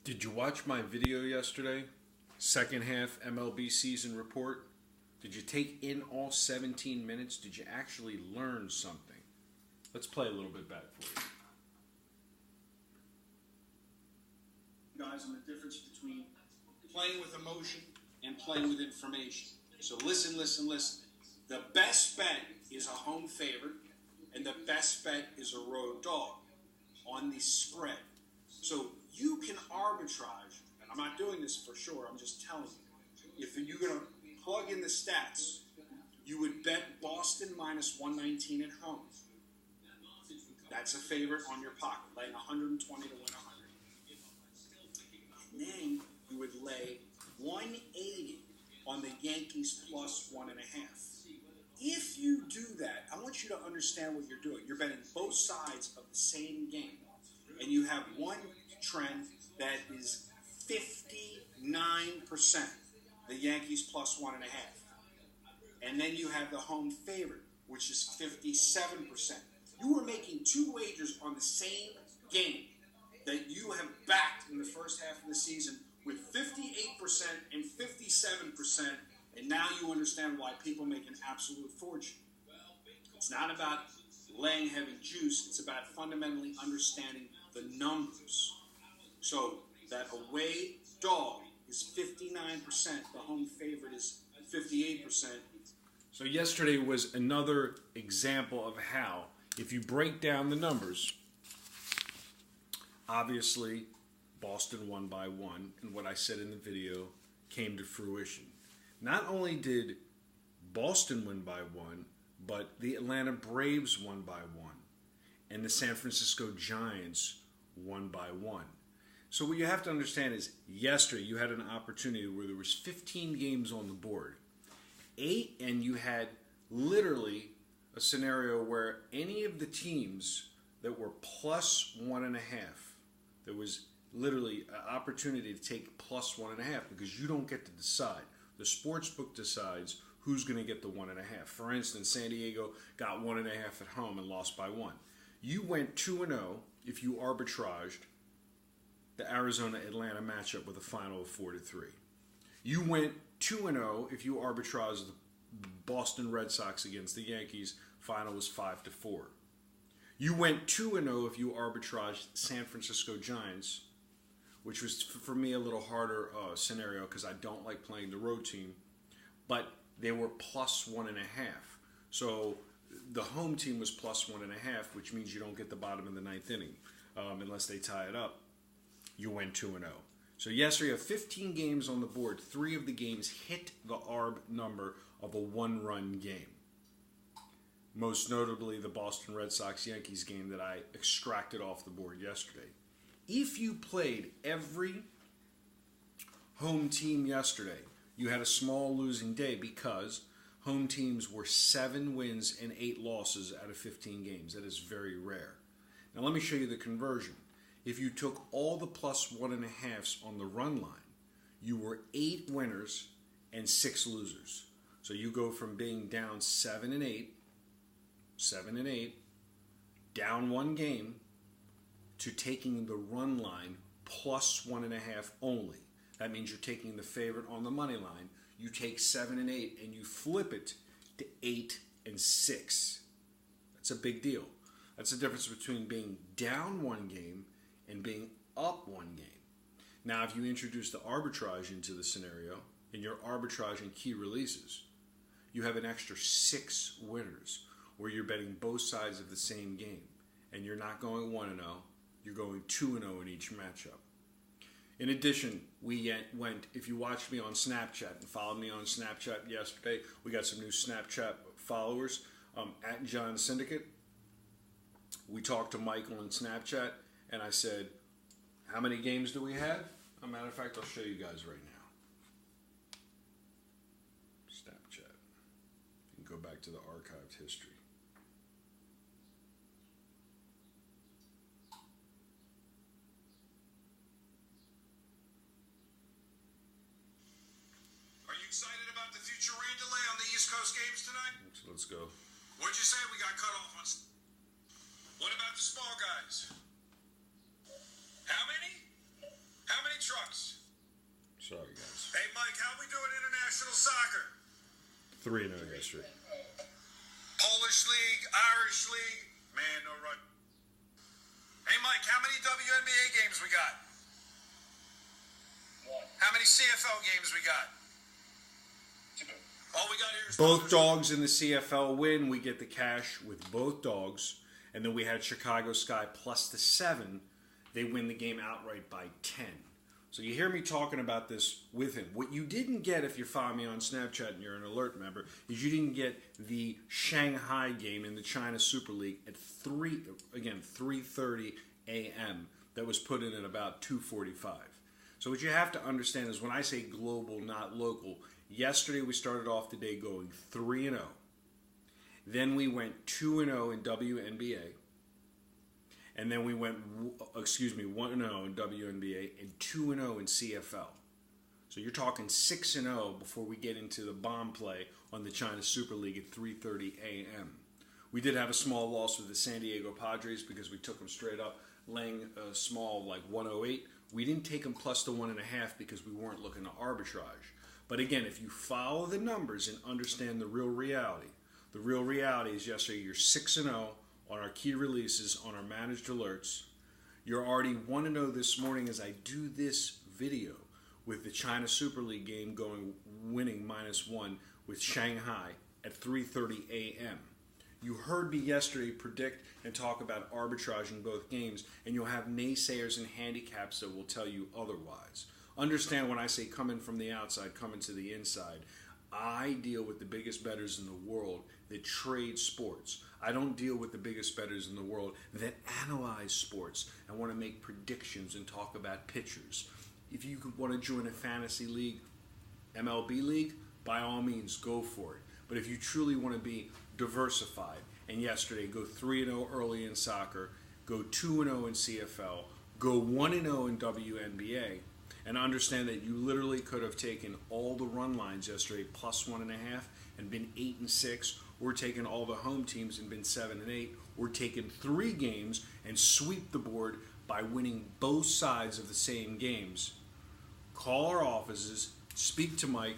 Did you watch my video yesterday? Second half MLB season report? Did you take in all 17 minutes? Did you actually learn something? Let's play a little bit back for you. Guys, on the difference between playing with emotion and playing with information. So listen. The best bet is a home favorite, and the best bet is a road dog on the spread. So you can arbitrage, and I'm not doing this for sure, I'm just telling you. If you're going to plug in the stats, you would bet Boston minus 119 at home. That's a favorite on your pocket, laying 120 to win 100. And then you would lay 180 on the Yankees plus 1.5. If you do that, I want you to understand what you're doing. You're betting both sides of the same game. And you have one trend that is 59%, the Yankees plus 1.5. And then you have the home favorite, which is 57%. You were making two wagers on the same game that you have backed in the first half of the season with 58% and 57%, and now you understand why people make an absolute fortune. It's not about laying heavy juice, it's about fundamentally understanding the numbers. So that away dog is 59%, the home favorite is 58%. So yesterday was another example of how, if you break down the numbers, obviously Boston won by 1, and what I said in the video came to fruition. Not only did Boston win by 1, but the Atlanta Braves won by 1, and the San Francisco Giants won by 1. So what you have to understand is yesterday you had an opportunity where there was 15 games on the board. 8, and you had literally a scenario where any of the teams that were plus 1.5, there was literally an opportunity to take plus 1.5 because you don't get to decide. The sports book decides who's going to get the 1.5. For instance, San Diego got 1.5 at home and lost by 1. You went 2-0 if you arbitraged the Arizona-Atlanta matchup with a final of 4-3. You went 2-0 if you arbitraged the Boston Red Sox against the Yankees. Final was 5-4. You went 2-0 if you arbitraged San Francisco Giants, which was for me a little harder scenario because I don't like playing the road team, but they were plus 1.5. So the home team was plus 1.5, which means you don't get the bottom of the ninth inning unless they tie it up. You went 2-0. So yesterday you have 15 games on the board. 3 of the games hit the ARB number of a 1-run game. Most notably the Boston Red Sox-Yankees game that I extracted off the board yesterday. If you played every home team yesterday, you had a small losing day because home teams were 7 wins and 8 losses out of 15 games. That is very rare. Now let me show you the conversion. If you took all the plus 1.5s on the run line, you were 8 winners and 6 losers. So you go from being down 7 and 8, down 1 game, to taking the run line plus 1.5 only. That means you're taking the favorite on the money line. You take 7 and 8 and you flip it to 8 and 6. That's a big deal. That's the difference between being down 1 game and being up 1 game. Now, if you introduce the arbitrage into the scenario and you're arbitraging key releases, you have an extra 6 winners where you're betting both sides of the same game. And you're not going 1-0, you're going 2-0 in each matchup. In addition, we went, if you watched me on Snapchat and followed me on Snapchat yesterday, we got some new Snapchat followers at John Syndicate. We talked to Michael on Snapchat, and I said, how many games do we have? As a matter of fact, I'll show you guys right now. Snapchat. You can go back to the archived history. Are you excited about the future rain delay on the East Coast games tonight? So let's go. What'd you say we got cut off on? What about the small guys? How many? How many Mike, how we doing international soccer? 3-0 yesterday. Polish League, Irish League, man, no run. Hey, Mike, how many WNBA games we got? One. How many CFL games we got? Two. All we got here is Both dogs in the CFL win. We get the cash with both dogs. And then we had Chicago Sky plus the 7. They win the game outright by 10. So you hear me talking about this with him. What you didn't get if you follow me on Snapchat and you're an alert member is you didn't get the Shanghai game in the China Super League at 3:30 a.m. that was put in at about 2:45. So what you have to understand is when I say global, not local, yesterday we started off the day going 3-0. Then we went 2-0 in WNBA. And then we went, 1-0 in WNBA and 2-0 in CFL. So you're talking 6-0 before we get into the bomb play on the China Super League at 3:30 a.m. We did have a small loss with the San Diego Padres because we took them straight up, laying a small like 108. We didn't take them plus the 1.5 because we weren't looking to arbitrage. But again, if you follow the numbers and understand the real reality is yesterday you're 6-0 on our key releases, on our managed alerts. You're already 1-0 this morning as I do this video with the China Super League game winning -1 with Shanghai at 3:30 a.m. You heard me yesterday predict and talk about arbitraging both games, and you'll have naysayers and handicaps that will tell you otherwise. Understand when I say coming from the outside, coming to the inside. I deal with the biggest bettors in the world that trade sports. I don't deal with the biggest bettors in the world that analyze sports and want to make predictions and talk about pitchers. If you want to join a fantasy league, MLB league, by all means, go for it. But if you truly want to be diversified, and yesterday go 3-0 early in soccer, go 2-0 in CFL, go 1-0 in WNBA, and understand that you literally could have taken all the run lines yesterday plus 1.5 and been 8-6, or taken all the home teams and been 7-8, or taken 3 games and sweep the board by winning both sides of the same games. Call our offices, speak to Mike.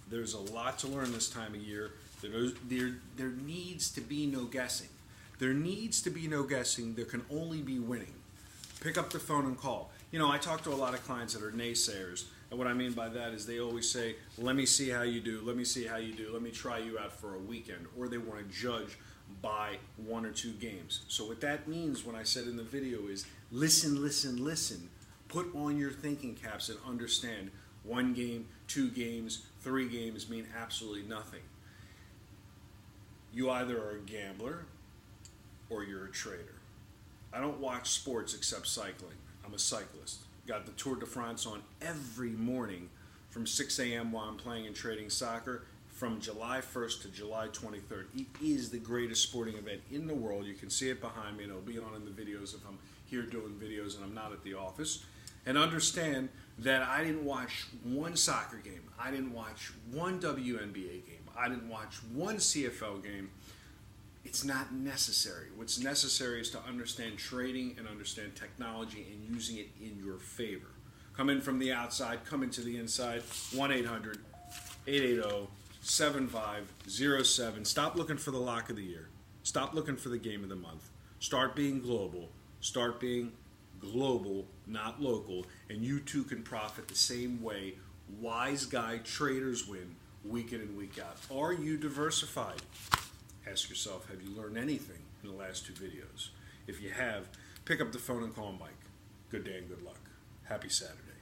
There's a lot to learn this time of year. There needs to be no guessing. There needs to be no guessing. There can only be winning. Pick up the phone and call. You know, I talk to a lot of clients that are naysayers, and what I mean by that is they always say, let me see how you do, let me see how you do, let me try you out for a weekend, or they want to judge by 1 or 2 games. So what that means when I said in the video is listen, listen, listen. Put on your thinking caps and understand 1 game, 2 games, 3 games mean absolutely nothing. You either are a gambler or you're a trader. I don't watch sports except cycling. I'm a cyclist. Got the Tour de France on every morning from 6 a.m. while I'm playing and trading soccer from July 1st to July 23rd. It is the greatest sporting event in the world. You can see it behind me, and it'll be on in the videos if I'm here doing videos and I'm not at the office. And understand that I didn't watch 1 soccer game. I didn't watch 1 WNBA game. I didn't watch 1 CFL game. It's not necessary. What's necessary is to understand trading and understand technology and using it in your favor. Come in from the outside, come into the inside. 1-800-880-7507. Stop looking for the lock of the year. Stop looking for the game of the month. Start being global. Start being global, not local. And you too can profit the same way wise guy traders win week in and week out. Are you diversified? Ask yourself, have you learned anything in the last 2 videos? If you have, pick up the phone and call Mike. Good day and good luck. Happy Saturday.